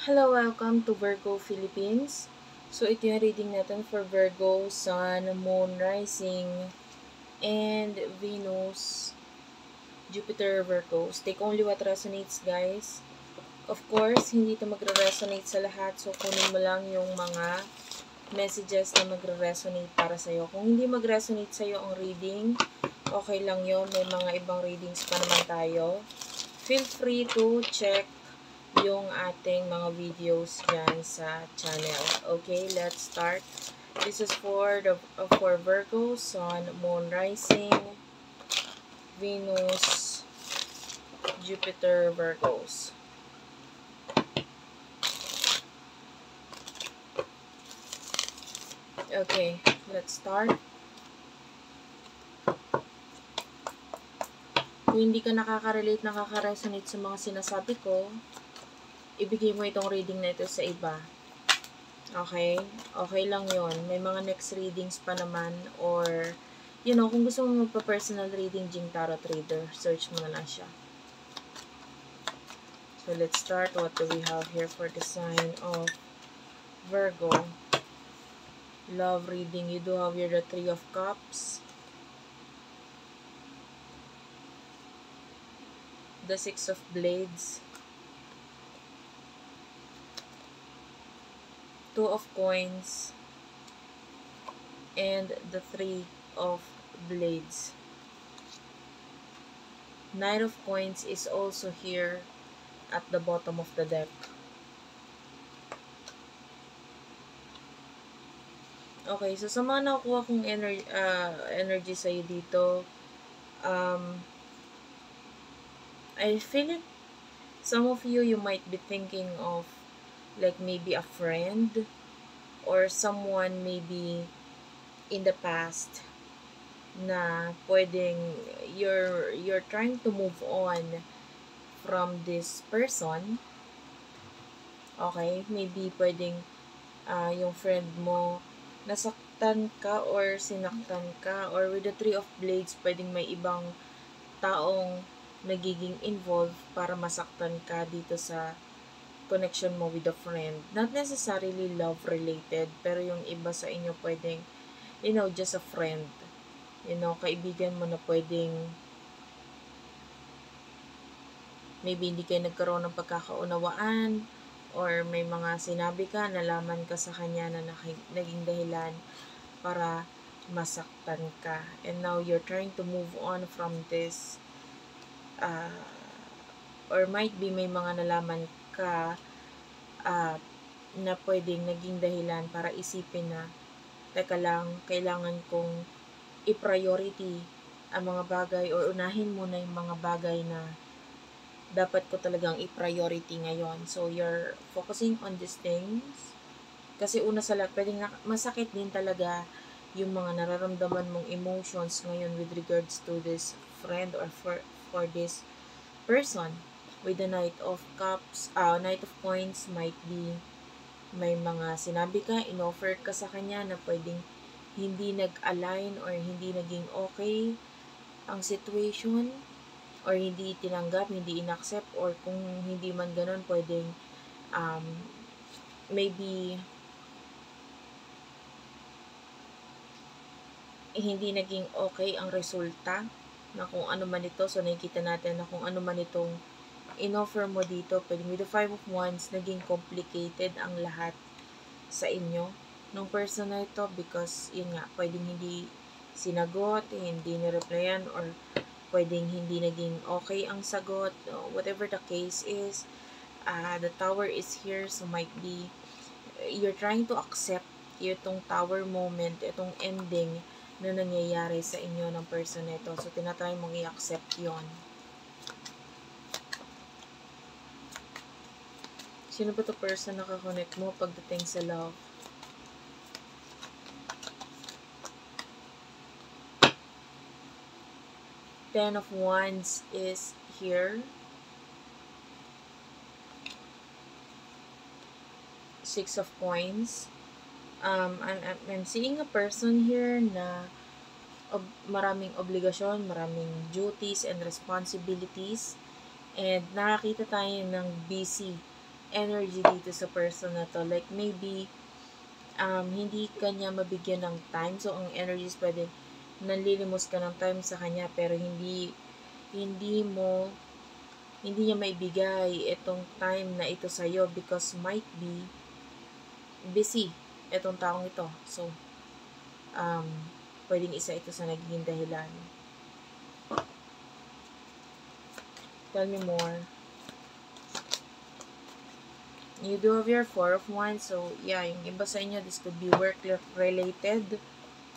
Hello, welcome to Virgo Philippines. So, ito yung reading natin for Virgo, Sun, Moon, Rising, and Venus, Jupiter, Virgos. Take only what resonates, guys. Of course, hindi ito magre-resonate sa lahat. So, kunin mo lang yung mga messages na magre-resonate para sa'yo. Kung hindi mag-resonate sa'yo ang reading, okay lang yon. May mga ibang readings pa naman tayo. Feel free to check yung ating mga videos dyan sa channel. Okay, let's start. This is for Virgo, Sun, Moon, Rising, Venus, Jupiter, Virgos. Okay, let's start. Kung hindi ka nakaka-relate, nakaka-resonate sa mga sinasabi ko, ibigay mo itong reading na ito sa iba. Okay? Okay lang yon. May mga next readings pa naman or, kung gusto mo magpa-personal reading, Jing Tarot Reader, search mo na lang siya. So, let's start. What do we have here for the sign of Virgo? Love reading. You do have here the Three of Cups, the Six of Blades, Two of Coins, and the Three of Blades. Knight of Coins is also here at the bottom of the deck. Okay, so sa mga nakuha kong energy sa'yo dito, I feel it, some of you might be thinking of like maybe a friend or someone maybe in the past na pwedeng you're trying to move on from this person. Okay, maybe pwedeng yung friend mo nasaktan ka or sinaktan ka, or with the Three of Blades pwedeng may ibang taong nagiging involved para masaktan ka dito sa connection mo with a friend. Not necessarily love related, pero yung iba sa inyo pwedeng, just a friend. Kaibigan mo na pwedeng maybe hindi kayo nagkaroon ng pagkakaunawaan, or may mga sinabi ka, nalaman ka sa kanya na naging dahilan para masaktan ka. And now you're trying to move on from this. Or might be may mga nalaman ka na pwedeng naging dahilan para isipin na, teka lang, kailangan kong i-priority ang mga bagay or unahin muna yung mga bagay na dapat ko talagang i-priority ngayon. So, you're focusing on these things. Kasi una sa lahat, pwedeng masakit din talaga yung mga nararamdaman mong emotions ngayon with regards to this friend or for this person. With the Knight of Cups, Knight of Coins, might be may mga sinabi ka, in-offer ka sa kanya na pwedeng hindi nag-align or hindi naging okay ang situation, or hindi tinanggap, hindi inaccept, or kung hindi man ganun, pwedeng maybe hindi naging okay ang resulta na kung ano man ito. So, nakikita natin na kung ano man itong in-offer mo dito, pwedeng with the Five of Wands, naging complicated ang lahat sa inyo nung person na ito, because yun nga, pwedeng hindi sinagot, hindi nireplyan, or pwedeng hindi naging okay ang sagot. Whatever the case is, the Tower is here, so might be you're trying to accept itong Tower moment, itong ending na nangyayari sa inyo ng person na ito. So, tinatry mong i-accept yon. Sino ba ito person na kakonect mo pagdating sa love? Ten of Wands is here. Six of Coins. I'm seeing a person here na maraming obligasyon, maraming duties and responsibilities. And nakakita tayo ng busy energy dito sa person na to. Like, maybe, hindi kanya mabigyan ng time. So, ang energies pwede, nanlilimos ka ng time sa kanya, pero hindi niya maibigay itong time na ito sa'yo because might be busy itong taong ito. So, pwedeng isa ito sa nagiging dahilan. Tell me more. You do have your 4 of Wands. So, yeah, yung iba sa inyo, this could be work-related.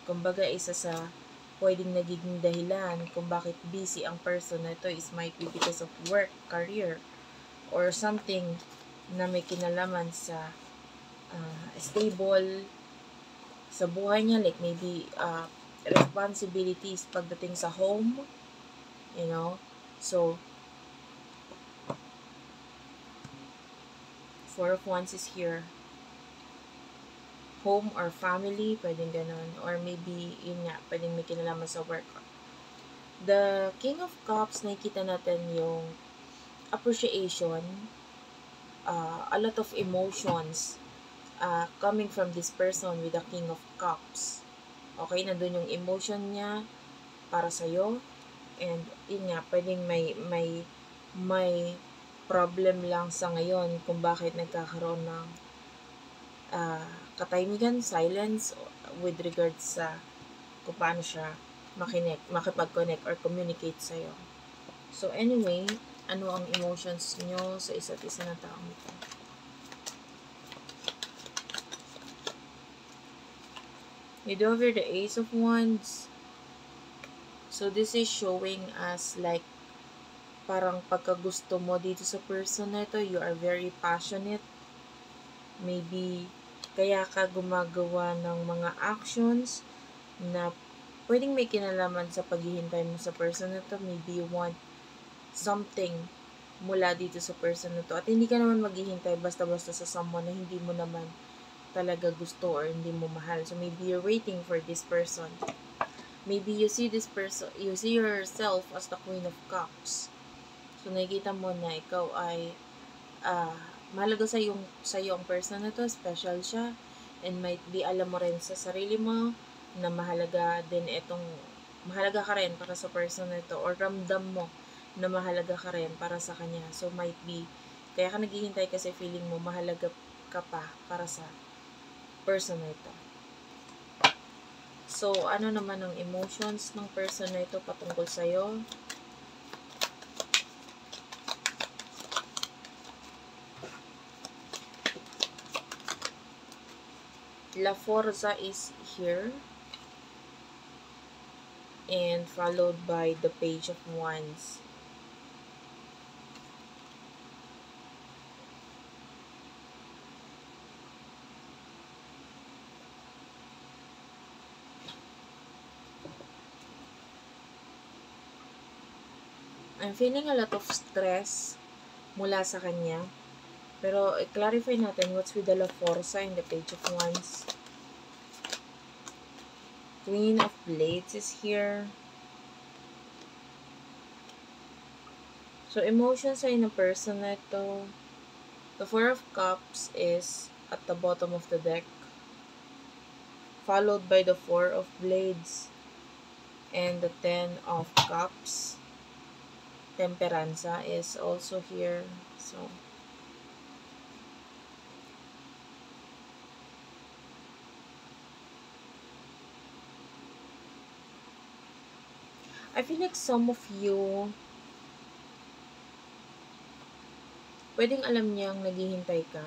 Kumbaga, isa sa pwedeng nagiging dahilan kung bakit busy ang person na ito is might be because of work, career, or something na may kinalaman sa stable sa buhay niya. Like, maybe responsibilities pagdating sa home. You know? So, 4 of Wands is here. Home or family, pwedeng ganun. Or maybe, yun nga, pwedeng may kinalaman sa work. The King of Cups, nakikita natin yung appreciation, a lot of emotions coming from this person with the King of Cups. Okay, nandun yung emotion niya para sa'yo. And, yun nga, pwedeng may problem lang sa ngayon kung bakit nagkakaroon ng katahimikan, silence with regards sa kung paano siya makipag-connect or communicate sa'yo. So anyway, ano ang emotions nyo sa isa't isa na taong ito? You do have here the Ace of Wands. So this is showing us like parang pagkagusto mo dito sa person na ito, you are very passionate. Maybe, kaya ka gumagawa ng mga actions na pwedeng may kinalaman sa paghihintay mo sa person na ito. Maybe you want something mula dito sa person na ito. At hindi ka naman maghihintay basta-basta sa someone na hindi mo naman talaga gusto or hindi mo mahal. So, maybe you're waiting for this person. Maybe you see this person, you see yourself as the Queen of Cups. So, nakikita mo na ikaw ay mahalaga sa iyo ang person na to, special siya, and might be alam mo rin sa sarili mo na mahalaga ka rin para sa person na to, or ramdam mo na mahalaga ka rin para sa kanya. So, might be, kaya ka naghihintay kasi feeling mo mahalaga ka pa para sa person na ito. So, ano naman ang emotions ng person na ito patungkol sa'yo? La Forza is here. And followed by the Page of Wands. I'm feeling a lot of stress mula sa kanya. Pero, i-clarify natin what's with the La Forza and the Page of Wands. Queen of Blades is here. So, emotions ay ng person na ito. The Four of Cups is at the bottom of the deck. Followed by the Four of Blades. And the Ten of Cups. Temperanza is also here. So, I feel like some of you, pwedeng alam niyang naghihintay ka.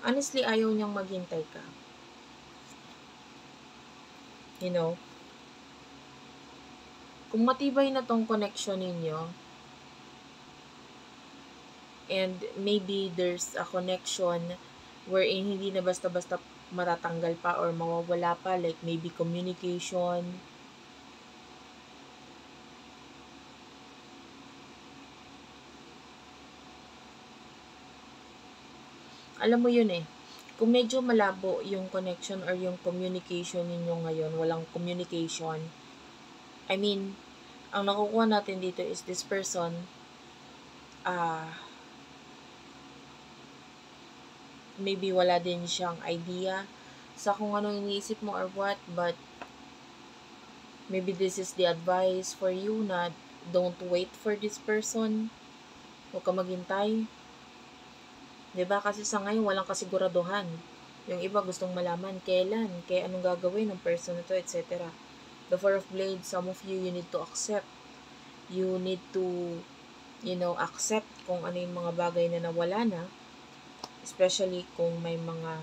Honestly, ayaw niyang maghintay ka. You know? Kung matibay na tong connection ninyo, and maybe there's a connection wherein hindi na basta-basta matatanggal pa or mawawala pa, like maybe communication, alam mo yun eh, kung medyo malabo yung connection or yung communication ninyo ngayon, walang communication, I mean, ang nakukuha natin dito is this person, maybe wala din siyang idea sa kung ano iniisip mo or what, but maybe this is the advice for you na don't wait for this person. Huwag ka maghintay. 'Di ba? Kasi sa ngayon, walang kasiguraduhan. Yung iba gustong malaman kailan, kaya anong gagawin ng person na to, etc. The Four of Blades, some of you, you need to accept. You need to, accept kung ano yung mga bagay na nawala na, especially kung may mga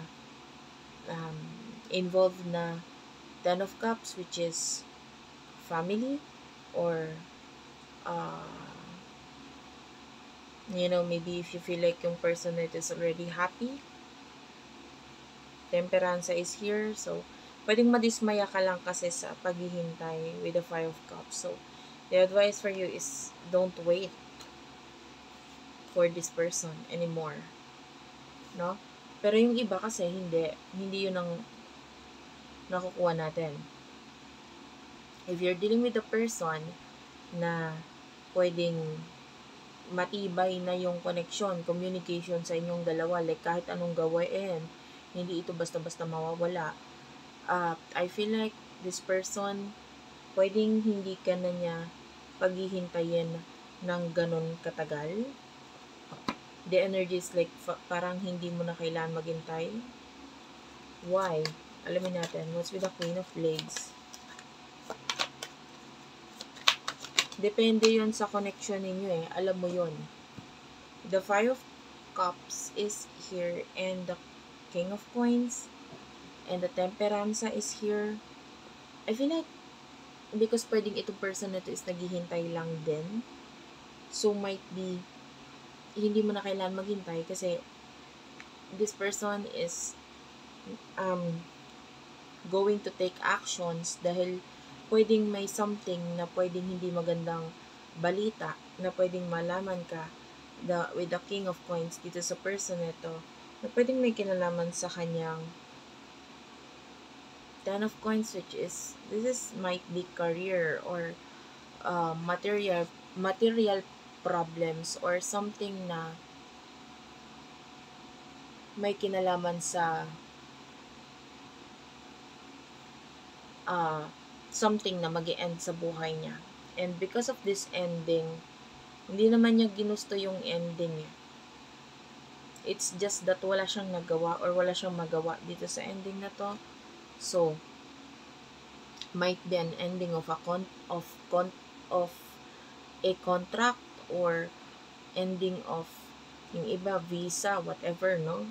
involved na Ten of Cups, which is family, or maybe if you feel like yung person that is already happy. Temperance is here, so pwedeng madismaya ka lang kasi sa paghihintay with the Five of Cups. So the advice for you is don't wait for this person anymore, no? Pero yung iba kasi hindi yun ang nakukuha natin. If you're dealing with a person na pwedeng matibay na yung connection, communication sa inyong dalawa, like kahit anong gawin, hindi ito basta-basta mawawala. I feel like this person, pwedeng hindi ka na niya paghihintayin ng ganun katagal. The energy is like parang hindi mo na kailangan maghintay. Why? Alamin natin. What's with the Queen of Blades? Depende yun sa connection ninyo eh. Alam mo yun. The Five of Cups is here and the King of Coins and the Temperance is here. I feel like because pwedeng itong person na to is naghihintay lang din. So might be hindi mo na kailangan maghintay kasi this person is going to take actions dahil pwedeng may something na pwedeng hindi magandang balita na pwedeng malaman ka with the King of Coins dito sa person nito na pwedeng may kinalaman sa kanyang Ten of Coins, which is this might be career or material problems or something na may kinalaman sa something na mag-e-end sa buhay niya. And because of this ending, hindi naman niya ginusto yung ending niya. It's just that wala siyang nagawa or wala siyang magawa dito sa ending na to. So, might be an ending of a contract or ending of yung iba, visa, whatever, no?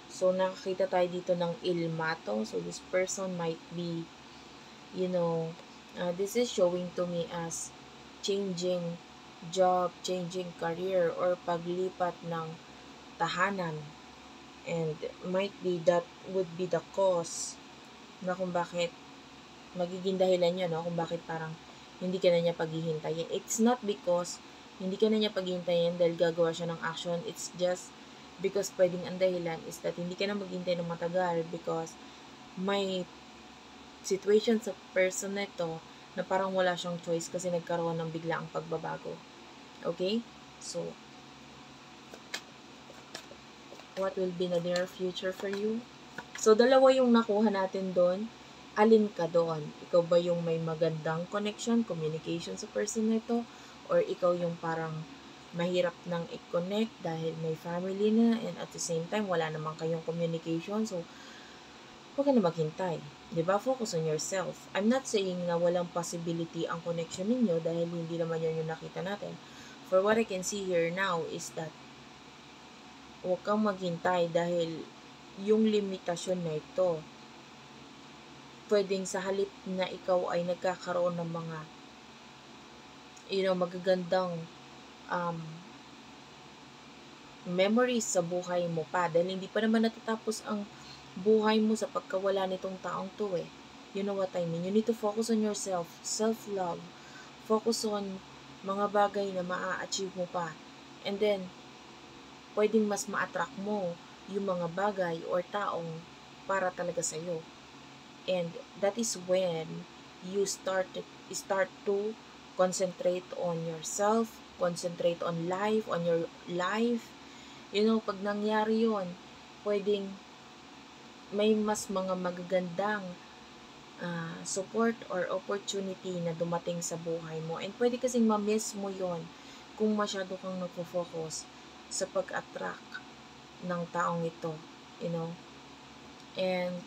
So, nakakita tayo dito ng ilmato. So, this person might be this is showing to me as changing job, changing career, or paglipat ng tahanan. And might be that would be the cause na kung bakit magiging dahilan niya, no? Kung bakit parang hindi ka na niya paghihintayin. It's not because hindi ka na niya paghihintayin dahil gagawa siya ng action. It's just because pwedeng ang dahilan is that hindi ka na maghintay ng matagal because may situation sa person na ito na parang wala siyang choice kasi nagkaroon ng biglaang pagbabago. Okay? So, what will be the near future for you? So, dalawa yung nakuha natin doon. Alin ka doon? Ikaw ba yung may magandang connection, communication sa person na ito? Or ikaw yung parang mahirap nang i-connect dahil may family na and at the same time, wala naman kayong communication. So, huwag ka na maghintay. Diba? Focus on yourself. I'm not saying na walang possibility ang connection ninyo dahil hindi naman yun yung nakita natin. For what I can see here now is that huwag kang maghintay dahil yung limitasyon na ito, pwedeng sa halip na ikaw ay nagkakaroon ng mga magagandang memories sa buhay mo pa dahil hindi pa naman natatapos ang buhay mo sa pagkawala nitong taong to eh. You know what I mean? You need to focus on yourself, self-love, focus on mga bagay na maa-achieve mo pa. And then, pwedeng mas ma-attract mo yung mga bagay or taong para talaga sa'yo. And that is when you start to concentrate on yourself, concentrate on life, on your life. Pag nangyari yun, pwedeng may mas mga magagandang support or opportunity na dumating sa buhay mo. And pwede kasing ma-miss mo yon kung masyado kang nagfo-focus sa pag-attract ng taong ito, you know. And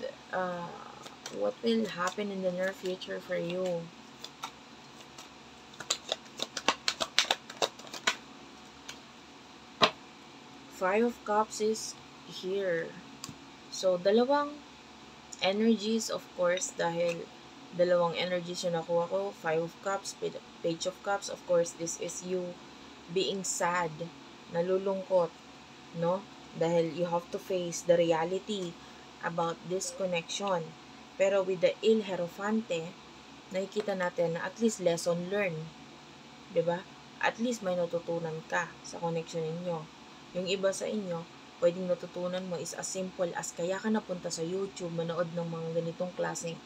what will happen in the near future for you? Five of Cups is here. So, dalawang energies, of course, dahil dalawang energies yung nakuha ko. Five of Cups, Page of Cups. Of course, this is you being sad, nalulungkot, no? Dahil you have to face the reality about this connection. Pero with the Il Hierophante, nakikita natin na at least lesson learned. 'Di ba? At least may natutunan ka sa connection ninyo. Yung iba sa inyo, pwedeng natutunan mo is as simple as kaya ka napunta sa YouTube, manood ng mga ganitong klaseng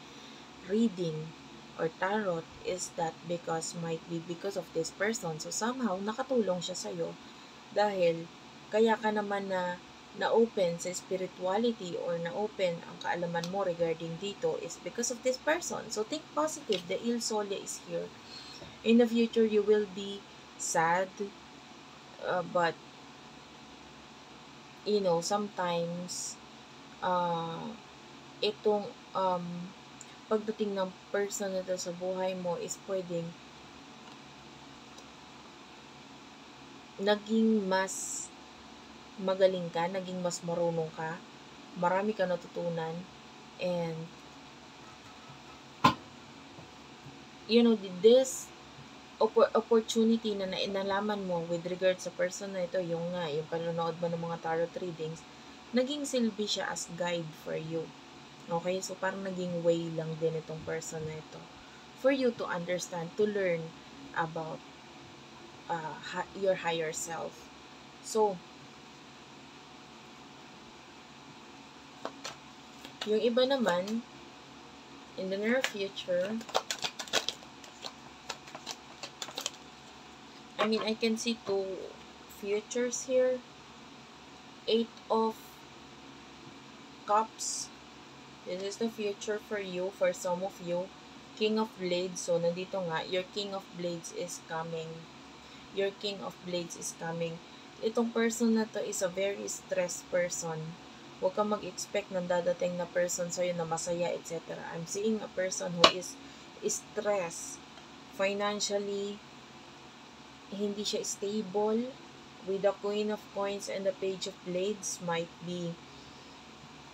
reading or tarot is that might be because of this person. So somehow, nakatulong siya sa'yo dahil kaya ka naman na-open sa spirituality or na-open ang kaalaman mo regarding dito is because of this person. So think positive. The Il Sole is here. In the future, you will be sad, but you know, sometimes itong pagdating ng person na sa buhay mo is pwedeng naging mas magaling ka, naging mas marunong ka, marami ka natutunan, and you know, this opportunity na nalaman mo with regard sa person na ito, yung panonood mo ng mga tarot readings, naging silbi siya as guide for you. Okay? So, parang naging way lang din itong person na ito for you to understand, to learn about your higher self. So, yung iba naman, in the near future, I mean, I can see two futures here. 8 of Cups. This is the future for you, for some of you. King of Blades. So, nandito nga, your King of Blades is coming. Your King of Blades is coming. Itong person na to is a very stressed person. Huwag kang mag-expect ng dadating na person sa'yo na masaya, etc. I'm seeing a person who is stressed. Financially, hindi siya stable. With the Queen of Coins and the Page of Blades, might be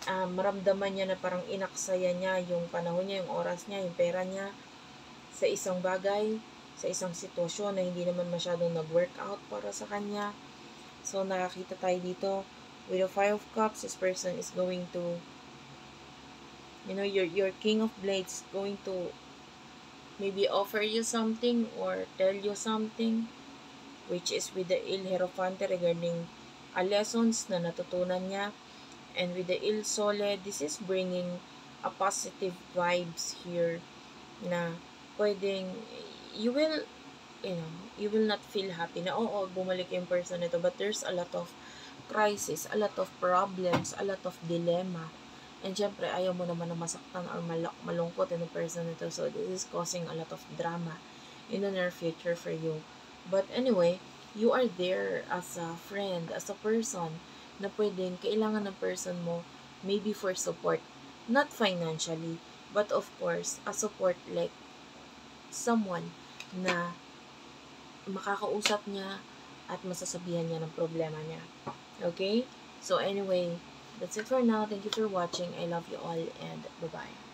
maramdaman niya na parang inaksaya niya yung panahon niya, yung oras niya, yung pera niya sa isang bagay, sa isang sitwasyon na hindi naman masyadong nag-workout para sa kanya. So, nakakita tayo dito, with the Five of Cups, this person is going to, you know, your King of Blades going to maybe offer you something or tell you something, which is with the Il Hierophante regarding lessons na natutunan niya. And with the Il Sole, this is bringing a positive vibes here na pwedeng you will not feel happy na bumalik yung person nito, but there's a lot of crisis, a lot of problems, a lot of dilemma, and syempre ayaw mo naman na masaktan or malungkot yung person nito. So this is causing a lot of drama in the near future for you. But anyway, you are there as a friend, as a person na pwedeng kailangan ng person mo maybe for support, not financially, but of course a support like someone na makakausap niya at masasabihan niya ng problema niya. Okay? So anyway, that's it for now. Thank you for watching. I love you all and bye-bye.